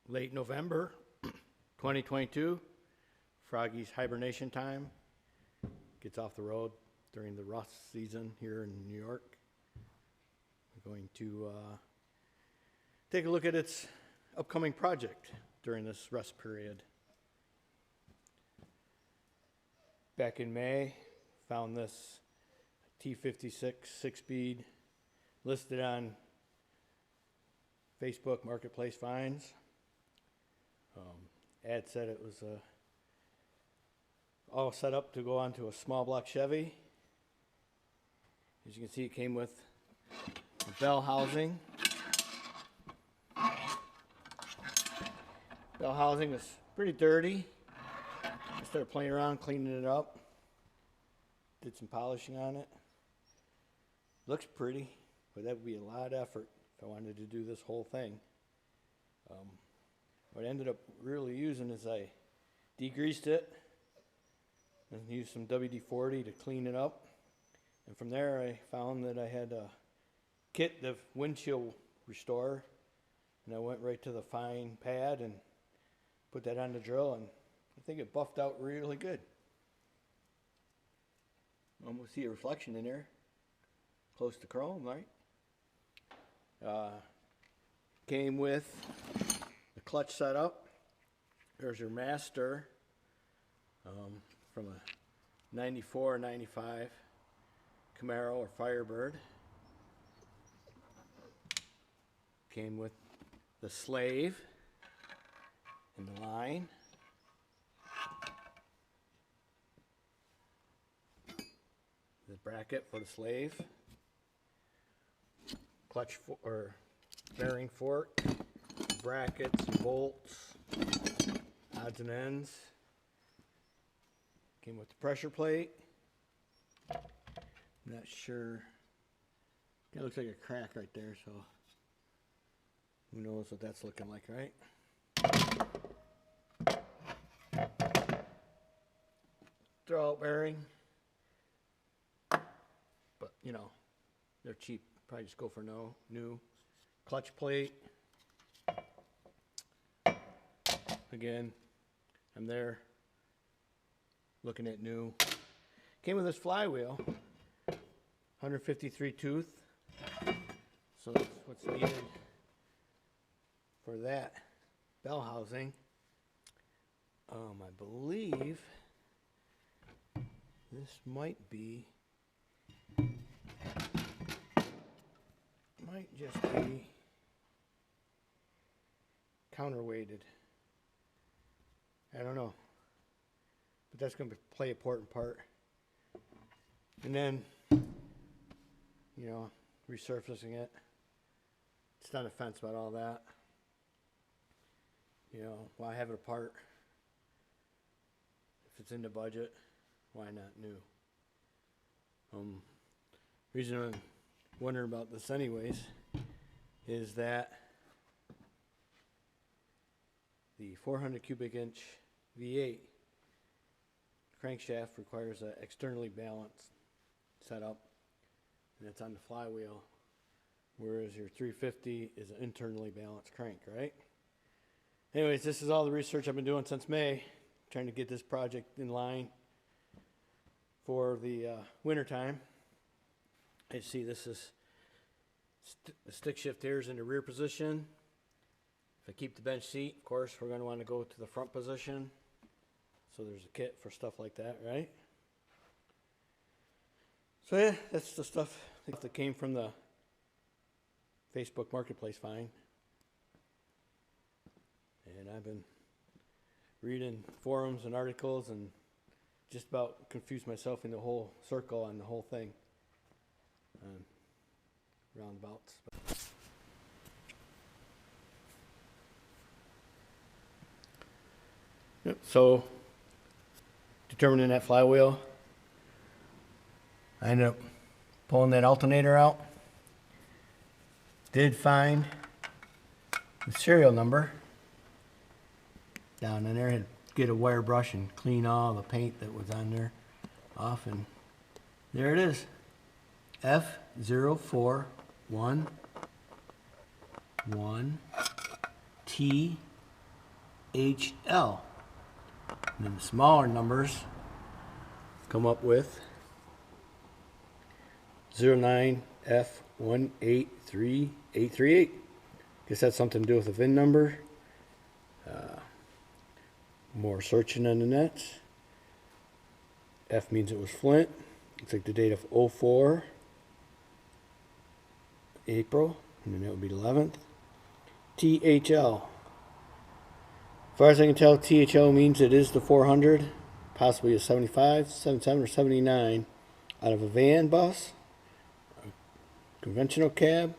late November 2022. Froggy's hibernation time gets off the road during the rust season here in New York. We're going to take a look at its upcoming project during this rest period. Back in May, found this T56 6-speed listed on Facebook Marketplace Finds. Ad said it was all set up to go onto a small block Chevy. As you can see, it came with a bell housing. Bell housing was pretty dirty. I started playing around, cleaning it up. Did some polishing on it. Looks pretty, but that would be a lot of effort if I wanted to do this whole thing. What I ended up really using is I degreased it and used some WD-40 to clean it up. And from there I found that I had a kit, the windshield restorer, and I went right to the fine pad and put that on the drill, and I think it buffed out really good. Almost see a reflection in there, close to chrome, right? Came with the clutch setup. There's your master from a 94 or 95 Camaro or Firebird. Came with the slave and the line. The bracket for the slave. Clutch or bearing fork, brackets, bolts, odds and ends. Came with the pressure plate. Not sure. It looks like a crack right there, so who knows what that's looking like, right? Throwout bearing. But, you know, they're cheap. Probably just go for new. Clutch plate. Again, I'm there looking at new. Came with this flywheel, 153 tooth. So that's what's needed for that bell housing. I believe this might just be counterweighted. I don't know, but that's going to play an important part. And then, you know, resurfacing it. It's not a fence about all that. You know, why have it apart? If it's in the budget, why not new? Reason I'm wondering about this anyways is that the 400 cubic inch V8 crankshaft requires an externally balanced setup, and it's on the flywheel, whereas your 350 is an internally balanced crank, right? Anyways, this is all the research I've been doing since May, trying to get this project in line for the winter time. As you see, this is the stick shift here is in the rear position. If I keep the bench seat, of course, we're going to want to go to the front position. So there's a kit for stuff like that, right? So yeah, that's the stuff that came from the Facebook Marketplace find. And I've been reading forums and articles and just about confused myself in the whole circle on the whole thing. Roundabouts. Yep, so determining that flywheel, I ended up pulling that alternator out. Did find the serial number down in there. Had to get a wire brush and clean all the paint that was on there off, and there it is. F0411T THL. And then the smaller numbers come up with 09F183838. Guess that's something to do with the VIN number. More searching on the net. F means it was Flint. Looks like the date of 04 April, and then that would be the 11th. THL. As far as I can tell, THL means it is the 400, possibly a 75, 77, or 79 out of a van bus, a conventional cab,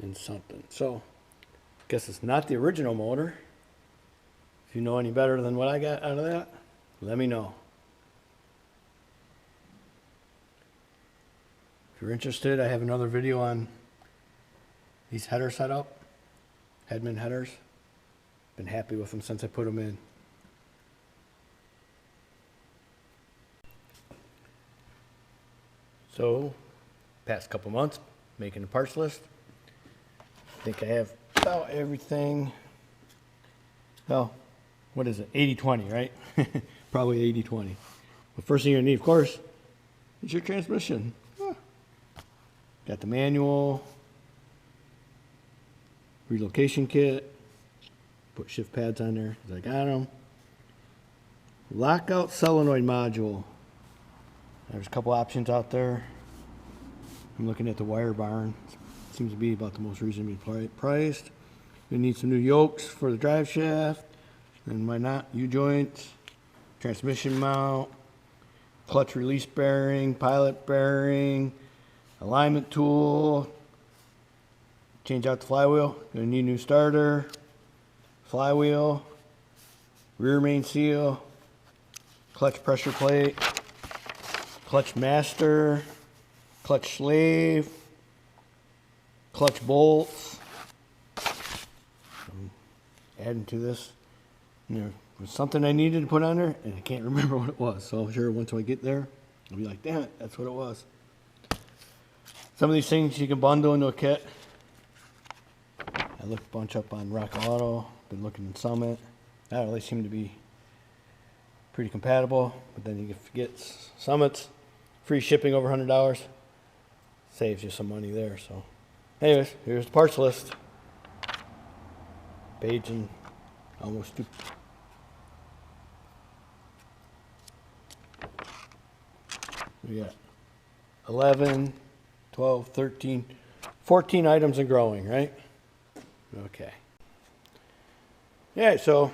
and something. So, I guess it's not the original motor. If you know any better than what I got out of that, let me know. If you're interested, I have another video on these header setup, Headman headers. Been happy with them since I put them in. So, past couple months, making a parts list. I think I have about everything. Well, what is it? 80-20, right? Probably 80-20. The first thing you're gonna need, of course, is your transmission. Got the manual, relocation kit, put shift pads on there because I got them. Lockout solenoid module. There's a couple options out there. I'm looking at the Wire Barn. Seems to be about the most reasonably priced. We need some new yokes for the drive shaft, and why not U-joints, transmission mount, clutch release bearing, pilot bearing, alignment tool, change out the flywheel, gonna need a new starter, flywheel, rear main seal, clutch pressure plate, clutch master, clutch slave, clutch bolts. Adding to this, there was something I needed to put on there, and I can't remember what it was. So I'm sure once I get there, I'll be like, damn it, that's what it was. Some of these things you can bundle into a kit. I looked a bunch up on Rock Auto, been looking in Summit. I don't really seem to be pretty compatible, but then you can get Summit's free shipping over $100. Saves you some money there. So anyways, here's the parts list. Page and almost two. We got 11, 12, 13, 14 items and growing, right? Okay. Yeah, so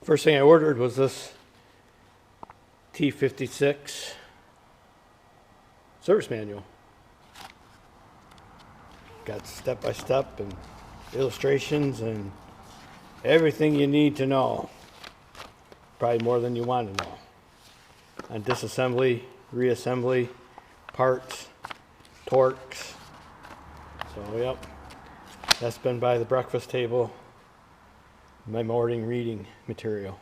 first thing I ordered was this T56 service manual. Got step-by-step and illustrations and everything you need to know. Probably more than you want to know. On disassembly, reassembly, parts, torques. So, yep. That's been by the breakfast table. My morning reading material.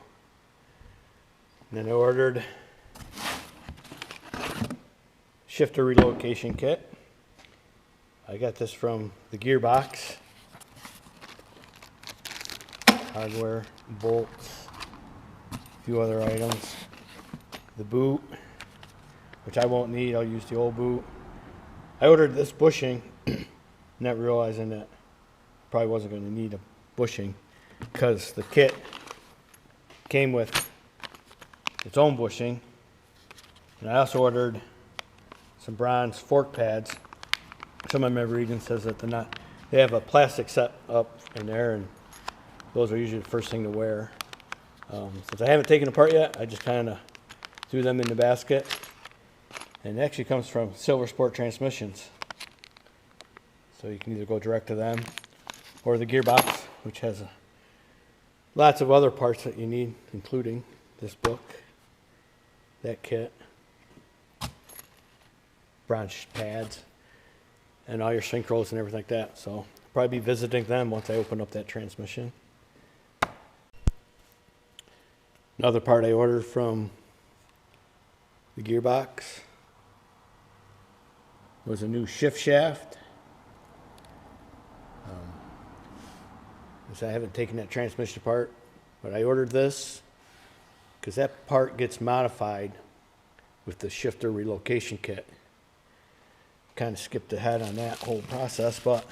And then I ordered shifter relocation kit. I got this from the gearbox. Hardware, bolts, a few other items. The boot, which I won't need, I'll use the old boot. I ordered this bushing, not realizing that probably wasn't going to need a bushing because the kit came with its own bushing. And I also ordered some bronze fork pads. Some of my reading says that they're not, they have a plastic set up in there, and those are usually the first thing to wear. Since I haven't taken apart yet, I just kind of threw them in the basket. And it actually comes from Silver Sport Transmissions. So you can either go direct to them or the gearbox, which has lots of other parts that you need, including this book, that kit, bronze pads, and all your synchros and everything like that. So I'll probably be visiting them once I open up that transmission. Another part I ordered from the gearbox was a new shift shaft. Since I haven't taken that transmission apart, But I ordered this because that part gets modified with the shifter relocation kit. Kind of skipped ahead on that whole process, but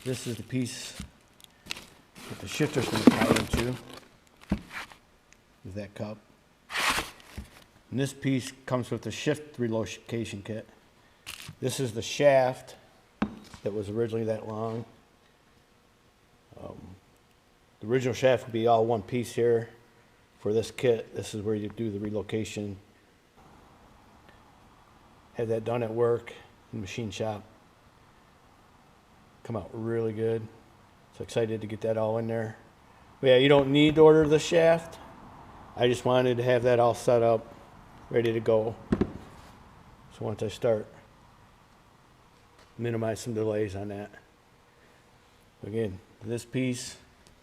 this is the piece that the shifter's going to tie into, is that cup. And this piece comes with the shift relocation kit. This is the shaft that was originally that long. The original shaft would be all one piece here. For this kit, this is where you do the relocation. Had that done at work in the machine shop. Come out really good. So excited to get that all in there. But yeah, you don't need to order the shaft. I just wanted to have that all set up, ready to go. So once I start, minimize some delays on that. Again, this piece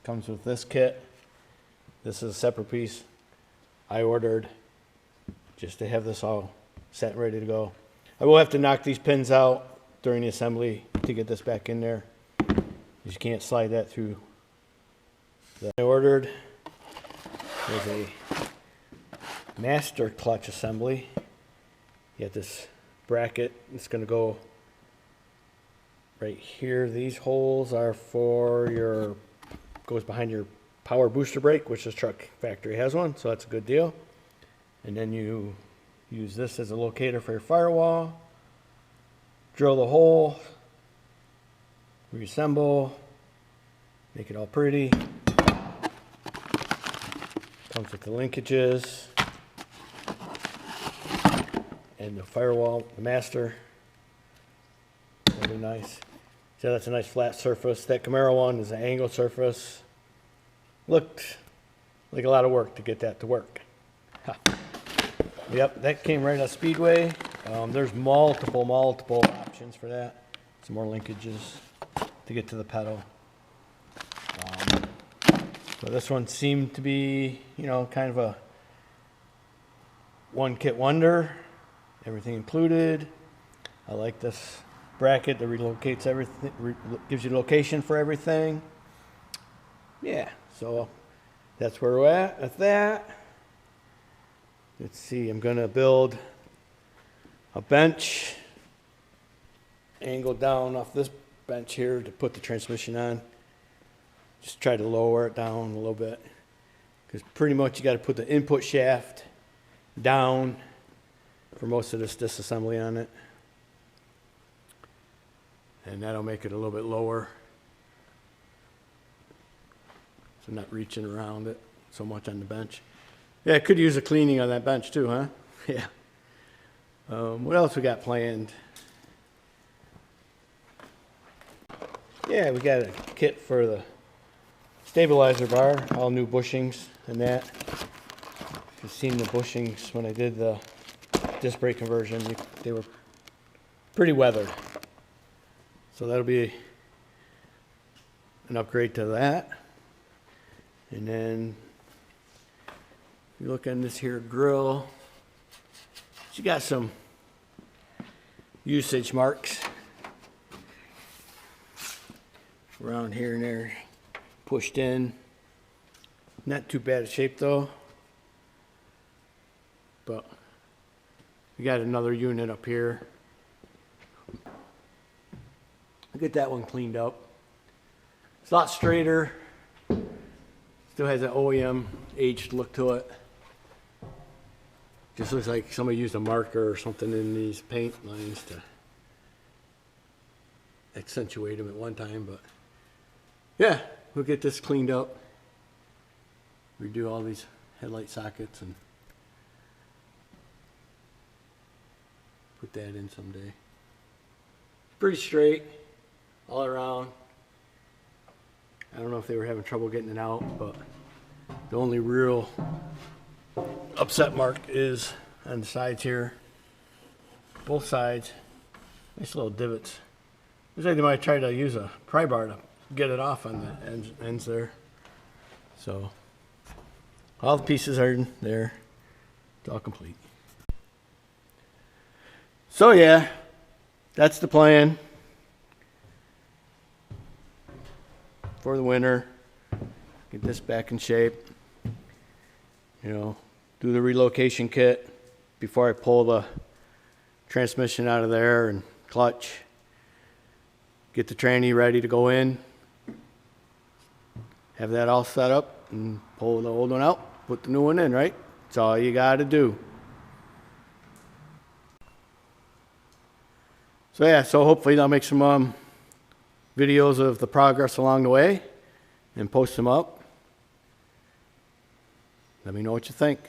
comes with this kit. This is a separate piece I ordered just to have this all set and ready to go. I will have to knock these pins out during the assembly to get this back in there. You can't slide that through. I ordered was a master clutch assembly. You have this bracket. It's going to go right here. These holes are for your, goes behind your power booster brake, which this truck factory has one, so that's a good deal. And then you use this as a locator for your firewall. Drill the hole, reassemble, make it all pretty. Comes with the linkages and the firewall, the master. Really nice. So that's a nice flat surface. That Camaro one is an angled surface. Looked like a lot of work to get that to work. Huh. Yep, that came right out of Speedway. There's multiple options for that. Some more linkages to get to the pedal. So this one seemed to be, you know, kind of a one kit wonder. Everything included. I like this bracket that relocates everything, gives you location for everything. Yeah, so that's where we're at with that. Let's see, I'm gonna build a bench, angle down off this bench here to put the transmission on. Just try to lower it down a little bit, because pretty much you got to put the input shaft down for most of this disassembly on it, and that'll make it a little bit lower, so not reaching around it so much on the bench. Yeah, I could use a cleaning on that bench too, huh? Yeah. What else we got planned? Yeah, we got a kit for the stabilizer bar, all new bushings and that. You've seen the bushings when I did the disc brake conversion, they were pretty weathered. So that'll be an upgrade to that. And then if you look on this here grill, she got some usage marks around here and there, pushed in. Not too bad a shape though, but we got another unit up here. I'll get that one cleaned up. It's a lot straighter. Still has an OEM aged look to it. Just looks like somebody used a marker or something in these paint lines to accentuate them at one time, but yeah, we'll get this cleaned up. Redo all these headlight sockets and put that in someday. Pretty straight all around. I don't know if they were having trouble getting it out, but the only real upset mark is on the sides here. Both sides. Nice little divots. Looks like they might try to use a pry bar to get it off on the ends there. So all the pieces are there. It's all complete. So yeah, that's the plan for the winter. get this back in shape. You know, do the relocation kit before I pull the transmission out of there and clutch. Get the tranny ready to go in. Have that all set up and pull the old one out, put the new one in, right? That's all you got to do. So yeah, so hopefully I'll make some videos of the progress along the way and post them up. Let me know what you think.